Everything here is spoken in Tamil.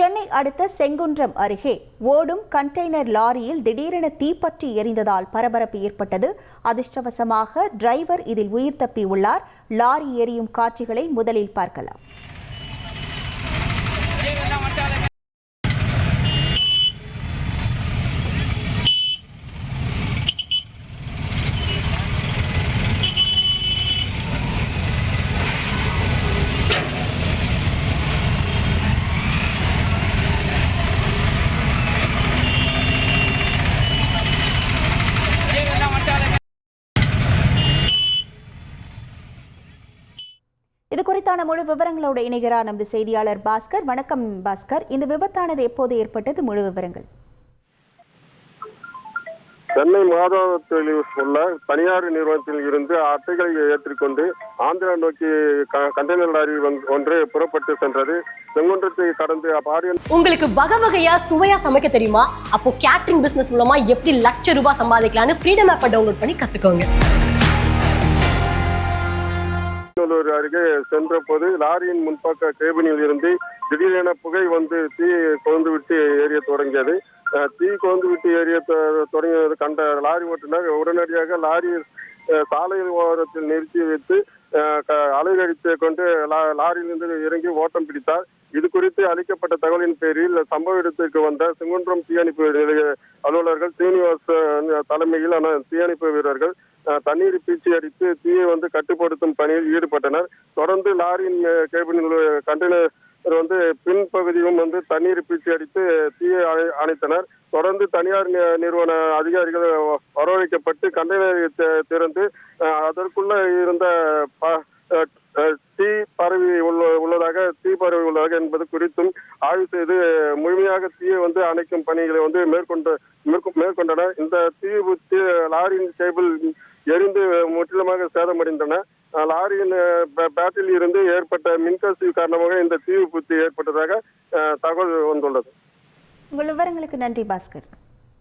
சென்னை அடுத்த செங்குன்றம் அருகே ஓடும் கண்டெய்னர் லாரியில் திடீரென தீப்பற்றி எரிந்ததால் பரபரப்பு ஏற்பட்டது. அதிர்ஷ்டவசமாக டிரைவர் இதில் உயிர் தப்பியுள்ளார். லாரி எரியும் காட்சிகளை முதலில் பார்க்கலாம். இது குறித்தான முழு விவரங்களோடு இணைகிறார் நமது செய்தியாளர் பாஸ்கர். வணக்கம் பாஸ்கர், இந்த விபத்தானது எப்போது ஏற்பட்டது? முழு விவரங்கள். சென்னை மாதவரத்தில் உள்ள தனியார் நிறுவனத்தில் இருந்து அட்டைகளை ஏற்றிக்கொண்டு ஆந்திரா நோக்கி கண்டெய்னர் லாரி ஒன்று புறப்பட்டு சென்றது. செங்குன்றத்தை கடந்து உங்களுக்கு வகை வகையா சுவையா சமைக்க தெரியுமா? அப்போ கேட்டரிங் பிசினஸ் மூலமா எப்படி லட்சம் ரூபாய் சம்பாதிக்கலாம்னு ஃப்ரீடம் ஆப்பை டவுன்லோட் பண்ணி கத்துக்கோங்க. அருகே சென்ற போது லாரியின் முன்பக்க கேபினில் இருந்து திடீரென புகை வந்து தீ கொழுந்து விட்டு எரிய தொடங்கியது. தீ கொழுந்து விட்டு எரிய தொடங்கியது கண்ட லாரி ஓட்டுநர் உடனடியாக லாரி சாலை ஓரத்தில் நிறுத்தி வைத்து அலைகழித்து கொண்டு லாரியிலிருந்து இறங்கி ஓட்டம் பிடித்தார். இது குறித்து அளிக்கப்பட்ட தகவலின் பேரில் சம்பவ இடத்திற்கு வந்த செங்குன்றம் தீயணைப்பு நிலைய அலுவலர்கள் சீனிவாஸ் தலைமையிலான தீயணைப்பு வீரர்கள் தண்ணீர் பீச்சி அடித்து தீயை கட்டுப்படுத்தும் பணியில் ஈடுபட்டனர். தொடர்ந்து லாரியின் கேபினில் கண்டெய்னர் பின்பகுதியும் தண்ணீர் பீச்சி அடித்து தீயை அணைத்தனர். தொடர்ந்து தனியார் நிறுவன அதிகாரிகள் வரவழைக்கப்பட்டு கண்டெய்னரை திறந்து அதற்குள்ள இருந்த தீ பரவி உள்ளதாக என்பது குறித்தும் ஆய்வு செய்து முழுமையாக தீயை அணைக்கும் பணிகளை மேற்கொண்டனர். இந்த தீ லாரியின் கேபிள் எரிந்து முற்றிலுமாக சேதமடைந்தன. லாரியின் பேட்டில் இருந்து ஏற்பட்ட மின்கசிவு காரணமாக இந்த தீ விபத்து ஏற்பட்டதாக தகவல் வந்துள்ளது. உங்கள் விவரங்களுக்கு நன்றி பாஸ்கர்.